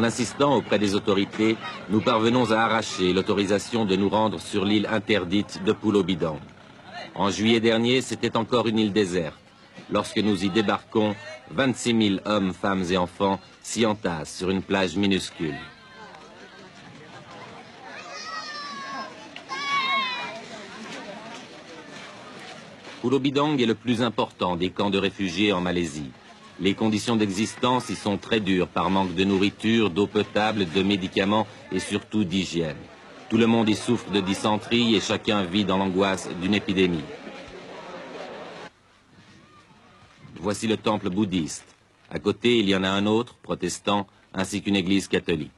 En insistant auprès des autorités, nous parvenons à arracher l'autorisation de nous rendre sur l'île interdite de Pulo Bidong. En juillet dernier, c'était encore une île déserte. Lorsque nous y débarquons, 26 000 hommes, femmes et enfants s'y entassent sur une plage minuscule. Pulo Bidong est le plus important des camps de réfugiés en Malaisie. Les conditions d'existence y sont très dures par manque de nourriture, d'eau potable, de médicaments et surtout d'hygiène. Tout le monde y souffre de dysenterie et chacun vit dans l'angoisse d'une épidémie. Voici le temple bouddhiste. À côté, il y en a un autre, protestant, ainsi qu'une église catholique.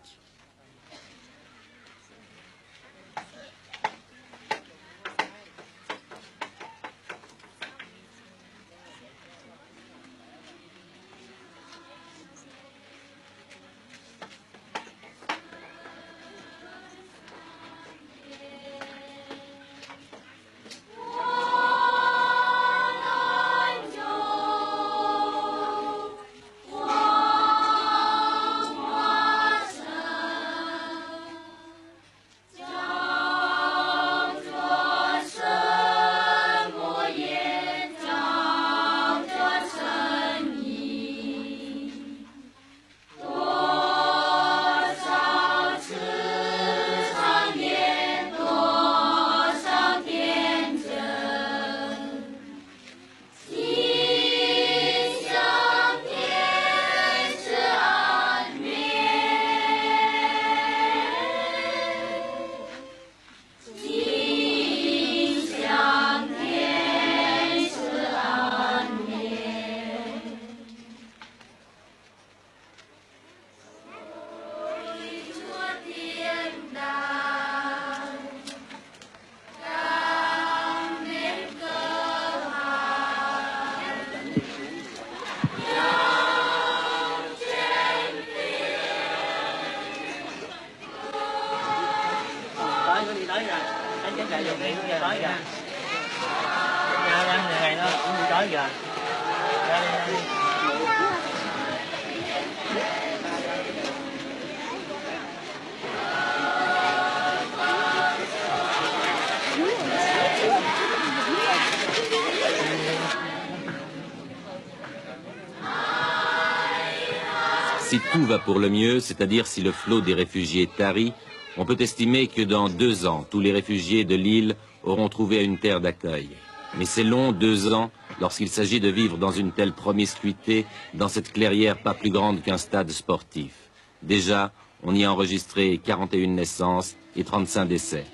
Si tout va pour le mieux, c'est-à-dire si le flot des réfugiés tarit, on peut estimer que dans 2 ans, tous les réfugiés de l'île auront trouvé une terre d'accueil. Mais c'est long, 2 ans, lorsqu'il s'agit de vivre dans une telle promiscuité, dans cette clairière pas plus grande qu'un stade sportif. Déjà, on y a enregistré 41 naissances et 35 décès.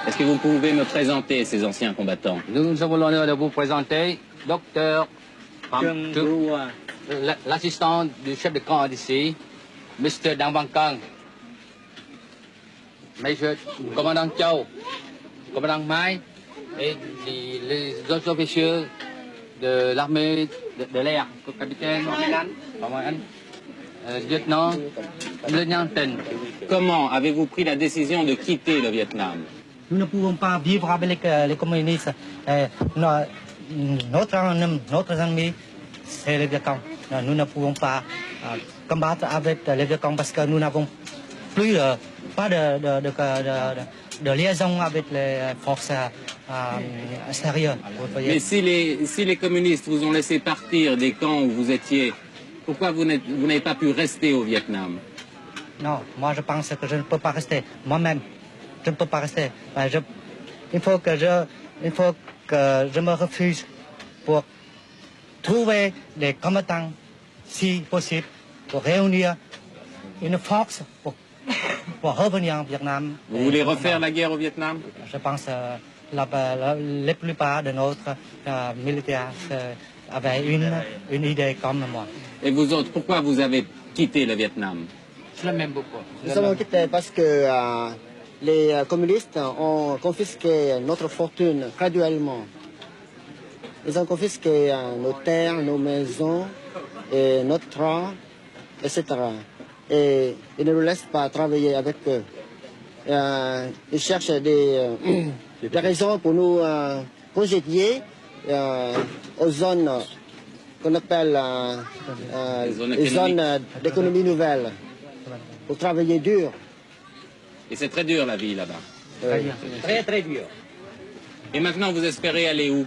Est-ce que vous pouvez me présenter ces anciens combattants? Nous avons l'honneur de vous présenter Docteur l'assistant du chef de camp d'ici, Mr. Dang Van Kang, Major Commandant Chow, Commandant Mai, et les autres officiers de l'armée de l'air, capitaine, lieutenant, lieutenant Ten. Comment avez-vous pris la décision de quitter le Vietnam? Nous ne pouvons pas vivre avec les communistes. Notre ennemi, c'est le Vietcong. Nous ne pouvons pas combattre avec le Vietcong parce que nous n'avons plus pas de liaison avec les forces extérieures. Mais si les communistes vous ont laissé partir des camps où vous étiez, pourquoi vous n'avez pas pu rester au Vietnam? Non, moi je pense que je ne peux pas rester moi-même. Je ne peux pas rester. Il faut que je me refuse pour trouver des combattants, si possible, pour réunir une force pour revenir en Vietnam. Vous voulez refaire la guerre au Vietnam? Je pense que la plupart de notre militaires avaient une idée comme moi. Et vous autres, pourquoi vous avez quitté le Vietnam? Je l'aime beaucoup. Nous avons quitté parce que les communistes ont confisqué notre fortune graduellement. Ils ont confisqué nos terres, nos maisons, et notre train, etc. Et ils ne nous laissent pas travailler avec eux. ils cherchent des raisons pour nous congédier aux zones qu'on appelle les zones d'économie nouvelle, pour travailler dur. Et c'est très dur la vie là-bas. Très très dur. Et maintenant, vous espérez aller où?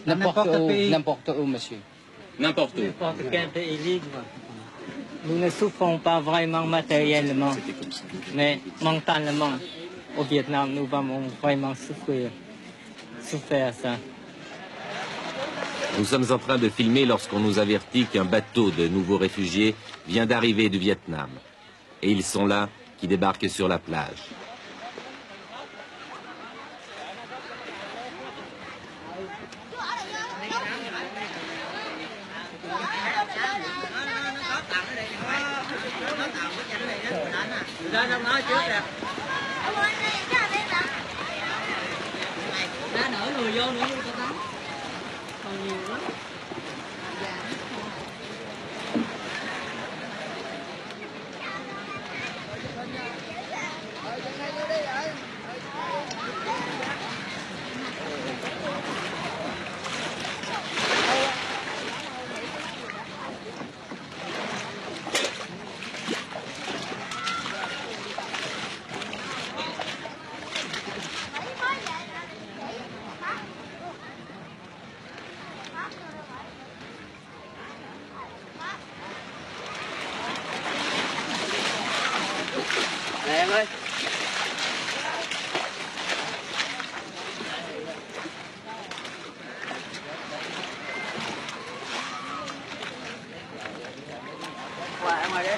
N'importe où, monsieur. N'importe où. N'importe quel pays libre. Nous ne souffrons pas vraiment matériellement, mais mentalement, au Vietnam, nous avons vraiment souffert ça. Nous sommes en train de filmer lorsqu'on nous avertit qu'un bateau de nouveaux réfugiés vient d'arriver du Vietnam. Et ils sont là, qui débarquent sur la plage. Em ơi. Qua ngoài đấy.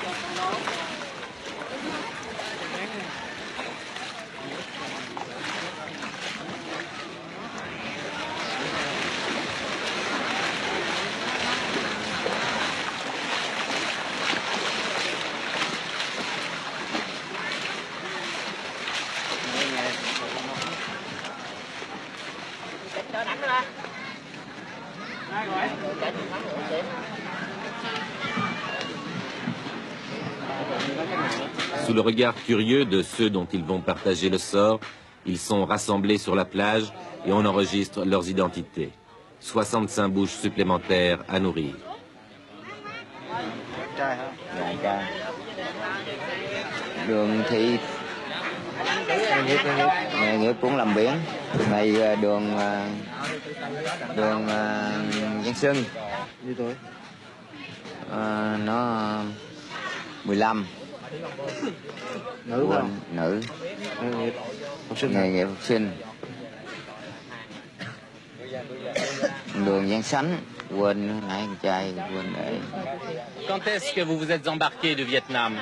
Sous le regard curieux de ceux dont ils vont partager le sort, ils sont rassemblés sur la plage et on enregistre leurs identités. 65 bouches supplémentaires à nourrir. Đường thì nghề nghiệp cũng làm biển, này đường Giang Sơn nó 15 Nữ không? Nữ nghề nghiệp học sinh. Đường Giang Sánh quên nãy con trai quên để. Quand est-ce que vous vous êtes embarqué du Vietnam?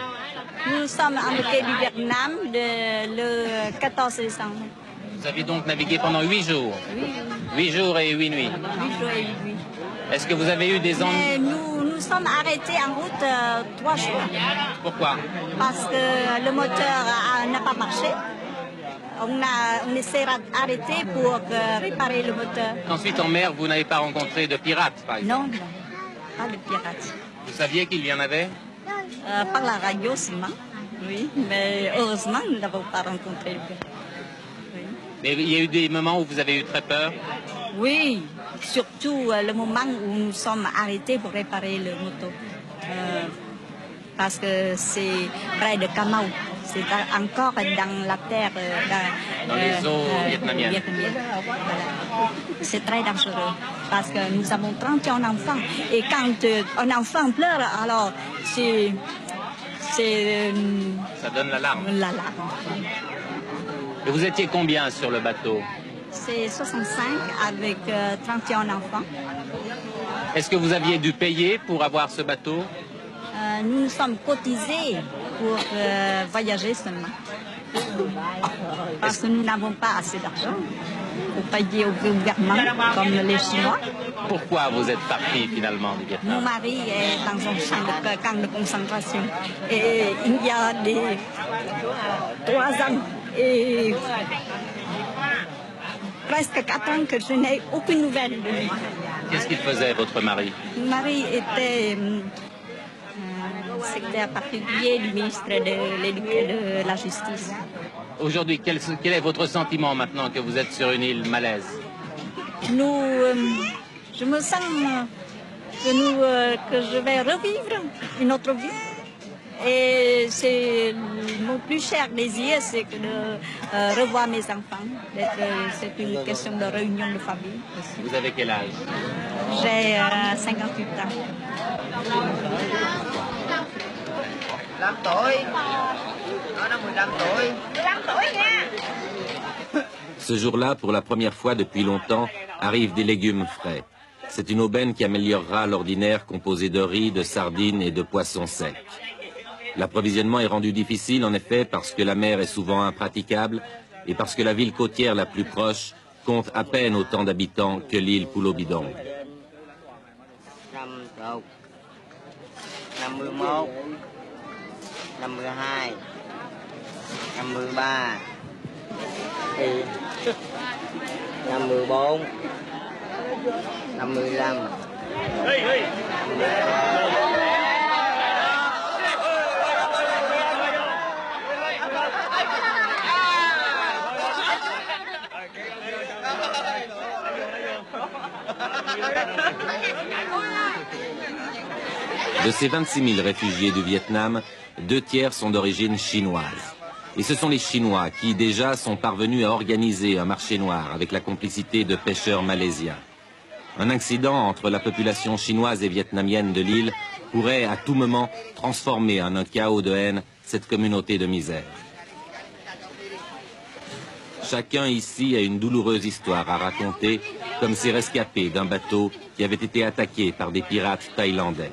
Nous sommes embarqués du Vietnam le 14 décembre. Vous avez donc navigué pendant 8 jours? Oui, 8 jours et 8 nuits. 8 jours et 8 nuits. Est-ce que vous avez eu des ennuis? Mais nous sommes arrêtés en route 3 jours. Pourquoi? Parce que le moteur n'a pas marché. On s'est arrêté pour réparer le moteur. Ensuite, en mer, vous n'avez pas rencontré de pirates, par exemple? Non, pas de pirates. Vous saviez qu'il y en avait? Par la radio seulement, oui. Mais heureusement, nous n'avons pas rencontré le pirate. Oui. Mais il y a eu des moments où vous avez eu très peur? Oui, surtout le moment où nous sommes arrêtés pour réparer le moto. Parce que c'est près de Cà Mau. C'est encore dans la terre, dans les eaux vietnamiennes. Voilà. C'est très dangereux parce que nous avons 31 enfants. Et quand un enfant pleure, alors c'est Ça donne l'alarme. l'alarme. Et vous étiez combien sur le bateau? C'est 65 avec 31 enfants. Est-ce que vous aviez dû payer pour avoir ce bateau? Nous nous sommes cotisés pour voyager seulement. Parce que nous n'avons pas assez d'argent pour payer au gouvernement comme les Chinois. Pourquoi vous êtes parti finalement du Mon Vietnam? mari est dans un camp de concentration et il y a 3 ans et presque 4 ans que je n'ai aucune nouvelle de lui. Qu'est-ce qu'il faisait, votre mari? Mon mari était secrétaire particulier du ministre de la Justice. Aujourd'hui, quel est votre sentiment maintenant que vous êtes sur une île malaise? Je me sens que je vais revivre une autre vie. Et c'est mon plus cher désir, c'est de revoir mes enfants. C'est une question de réunion de famille aussi. Vous avez quel âge? J'ai 58 ans. Ce jour-là, pour la première fois depuis longtemps, arrivent des légumes frais. C'est une aubaine qui améliorera l'ordinaire composé de riz, de sardines et de poissons secs. L'approvisionnement est rendu difficile, en effet, parce que la mer est souvent impraticable et parce que la ville côtière la plus proche compte à peine autant d'habitants que l'île Pulo Bidong. De ces 26 000 réfugiés du Vietnam, 2 tiers sont d'origine chinoise. Et ce sont les Chinois qui, déjà, sont parvenus à organiser un marché noir avec la complicité de pêcheurs malaisiens. Un incident entre la population chinoise et vietnamienne de l'île pourrait à tout moment transformer en un chaos de haine cette communauté de misère. Chacun ici a une douloureuse histoire à raconter, comme ces rescapés d'un bateau qui avait été attaqué par des pirates thaïlandais.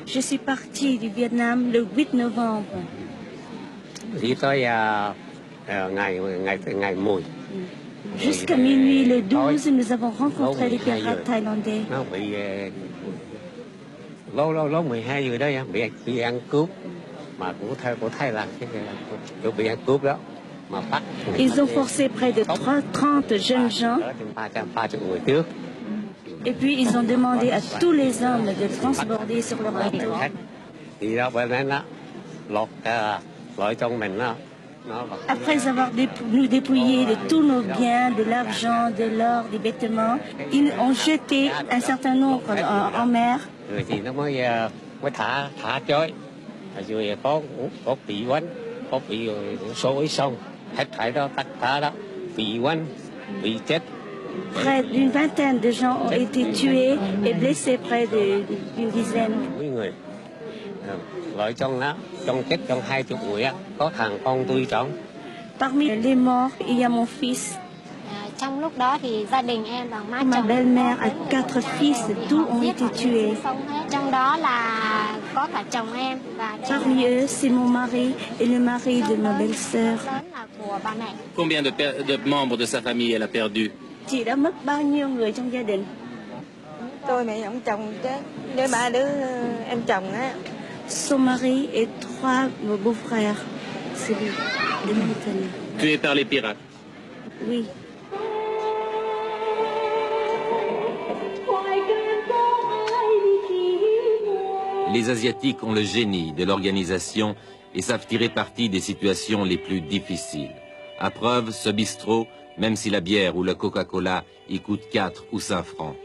Je suis partie du Vietnam le 8 novembre. Jusqu'à minuit le 12, nous avons rencontré les pirates thaïlandais. Ils ont forcé près de 30 jeunes gens. Et puis ils ont demandé à tous les hommes de transborder sur leur bateau. Après avoir nous dépouillé de tous nos biens, de l'argent, de l'or, des vêtements, ils ont jeté un certain nombre en mer. Près d'une vingtaine de gens ont été tués et blessés, près d'une dizaine. Parmi les morts, il y a mon fils. Ma belle-mère a 4 fils, tous ont été tués. Parmi eux, c'est mon mari et le mari de ma belle-sœur. Combien de membres de sa famille elle a perdu? Chị đã mất bao nhiêu người trong gia đình? Tôi mẹ ông chồng chết, với 3 đứa em chồng á. Son mari et 3 beaux-frères. C'est de mon famille. Tués par les pirates? Oui. Les Asiatiques ont le génie de l'organisation et savent tirer parti des situations les plus difficiles. À preuve, ce bistrot, même si la bière ou le Coca-Cola y coûte 4 ou 5 francs.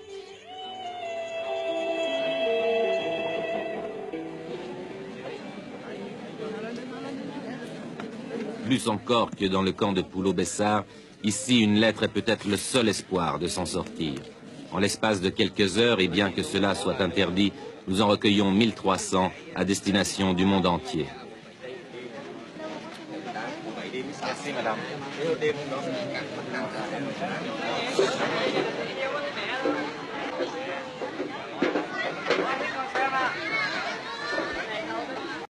Plus encore que dans le camp de Pulo Besar, ici une lettre est peut-être le seul espoir de s'en sortir. En l'espace de quelques heures, et bien que cela soit interdit, nous en recueillons 1300 à destination du monde entier. Merci, madame.